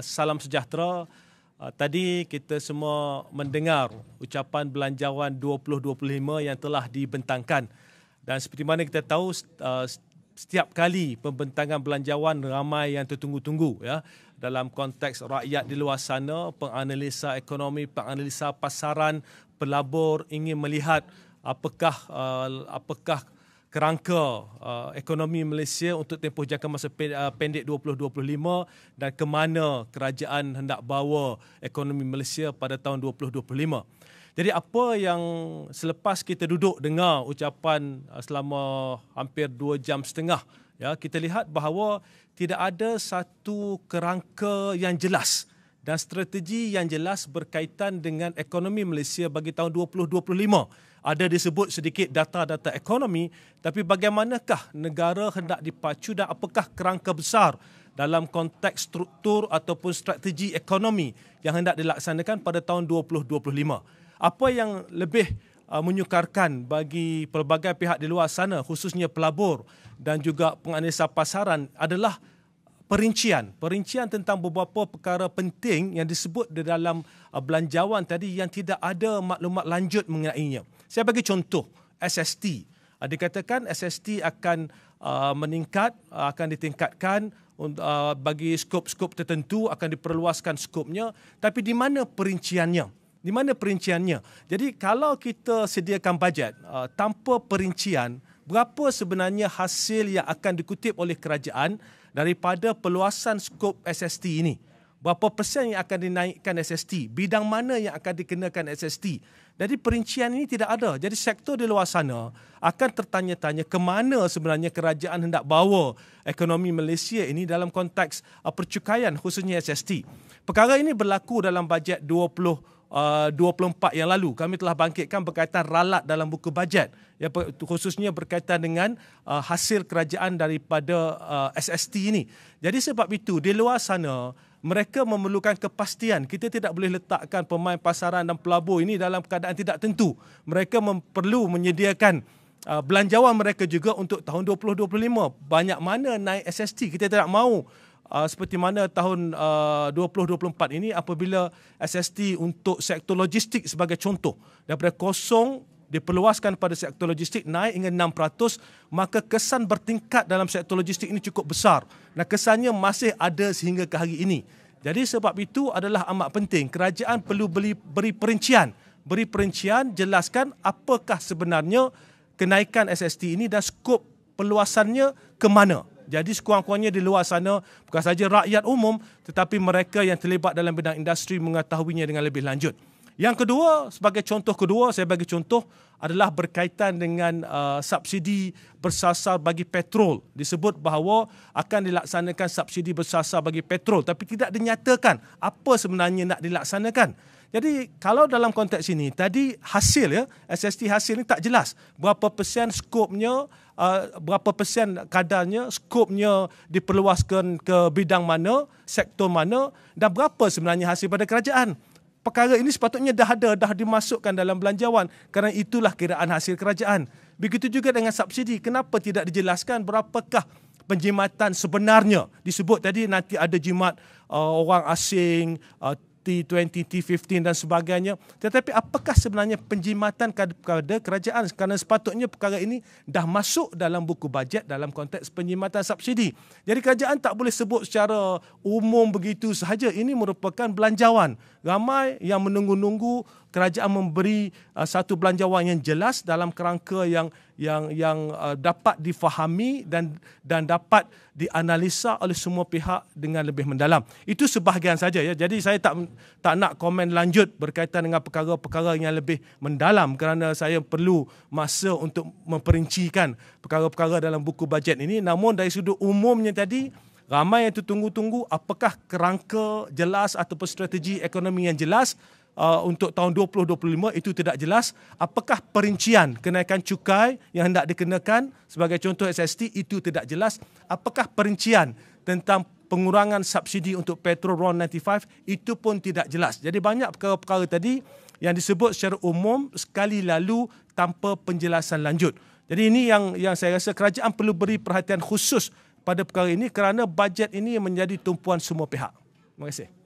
Salam sejahtera. Tadi kita semua mendengar ucapan belanjawan 2025 yang telah dibentangkan. Dan seperti mana kita tahu, setiap kali pembentangan belanjawan ramai yang tertunggu-tunggu ya. Dalam konteks rakyat di luar sana, penganalisa ekonomi, penganalisa pasaran, pelabur ingin melihat apakah kerangka ekonomi Malaysia untuk tempoh jangka masa pendek 2025 dan ke mana kerajaan hendak bawa ekonomi Malaysia pada tahun 2025. Jadi apa yang selepas kita duduk dengar ucapan selama hampir 2 jam setengah, ya, kita lihat bahawa tidak ada satu kerangka yang jelas dan strategi yang jelas berkaitan dengan ekonomi Malaysia bagi tahun 2025. Ada disebut sedikit data-data ekonomi, tapi bagaimanakah negara hendak dipacu dan apakah kerangka besar dalam konteks struktur ataupun strategi ekonomi yang hendak dilaksanakan pada tahun 2025. Apa yang lebih menyukarkan bagi pelbagai pihak di luar sana, khususnya pelabur dan juga penganalisa pasaran adalah perincian tentang beberapa perkara penting yang disebut di dalam belanjawan tadi yang tidak ada maklumat lanjut mengenainya. Saya bagi contoh, SST. Dikatakan SST akan meningkat, akan ditingkatkan bagi skop-skop tertentu, akan diperluaskan skopnya, tapi di mana perinciannya? Di mana perinciannya? Jadi kalau kita sediakan bajet tanpa perincian, berapa sebenarnya hasil yang akan dikutip oleh kerajaan daripada peluasan skop SST ini? Berapa persen yang akan dinaikkan SST? Bidang mana yang akan dikenakan SST? Jadi perincian ini tidak ada. Jadi sektor di luar sana akan tertanya-tanya ke mana sebenarnya kerajaan hendak bawa ekonomi Malaysia ini dalam konteks percukaian khususnya SST. Perkara ini berlaku dalam bajet 2024 yang lalu. Kami telah bangkitkan berkaitan ralat dalam buku bajet, ya, khususnya berkaitan dengan hasil kerajaan daripada SST ini. Jadi sebab itu di luar sana mereka memerlukan kepastian. Kita tidak boleh letakkan pemain pasaran dan pelabur ini dalam keadaan tidak tentu. Mereka perlu menyediakan belanjawan mereka juga untuk tahun 2025. Banyak mana naik SST. Kita tidak mahu seperti mana tahun 2024 ini apabila SST untuk sektor logistik sebagai contoh daripada kosong diperluaskan pada sektor logistik naik hingga 6%, maka kesan bertingkat dalam sektor logistik ini cukup besar dan kesannya masih ada sehingga ke hari ini. Jadi sebab itu adalah amat penting kerajaan perlu beri perincian, jelaskan apakah sebenarnya kenaikan SST ini dan skop peluasannya ke mana. Jadi sekurang-kurangnya di luar sana bukan saja rakyat umum tetapi mereka yang terlibat dalam bidang industri mengetahuinya dengan lebih lanjut. Yang kedua, sebagai contoh kedua, saya bagi contoh adalah berkaitan dengan subsidi bersasar bagi petrol. Disebut bahawa akan dilaksanakan subsidi bersasar bagi petrol tapi tidak dinyatakan apa sebenarnya nak dilaksanakan. Jadi kalau dalam konteks ini, tadi hasil ya, SST hasil ini tak jelas. Berapa persen skopnya, berapa persen kadarnya, skopnya diperluaskan ke bidang mana, sektor mana dan berapa sebenarnya hasil pada kerajaan. Perkara ini sepatutnya dah dimasukkan dalam belanjawan kerana itulah kiraan hasil kerajaan. Begitu juga dengan subsidi. Kenapa tidak dijelaskan berapakah penjimatan sebenarnya? Disebut tadi nanti ada jimat orang asing, T20, T15 dan sebagainya. Tetapi apakah sebenarnya penjimatan kepada kerajaan? Kerana sepatutnya perkara ini dah masuk dalam buku bajet dalam konteks penjimatan subsidi. Jadi kerajaan tak boleh sebut secara umum begitu sahaja. Ini merupakan belanjawan. Ramai yang menunggu-nunggu kerajaan memberi satu belanjawan yang jelas dalam kerangka yang dapat difahami dan dapat dianalisa oleh semua pihak dengan lebih mendalam. Itu sebahagian saja ya. Jadi saya tak nak komen lanjut berkaitan dengan perkara-perkara yang lebih mendalam kerana saya perlu masa untuk memperincikan perkara-perkara dalam buku bajet ini. Namun dari sudut umumnya tadi, ramai yang tertunggu-tunggu apakah kerangka jelas ataupun strategi ekonomi yang jelas untuk tahun 2025 itu tidak jelas. Apakah perincian kenaikan cukai yang hendak dikenakan sebagai contoh SST itu tidak jelas. Apakah perincian tentang pengurangan subsidi untuk petrol RON 95 itu pun tidak jelas. Jadi banyak perkara-perkara tadi yang disebut secara umum sekali lalu tanpa penjelasan lanjut. Jadi ini yang saya rasa kerajaan perlu beri perhatian khusus pada perkara ini kerana bajet ini menjadi tumpuan semua pihak. Terima kasih.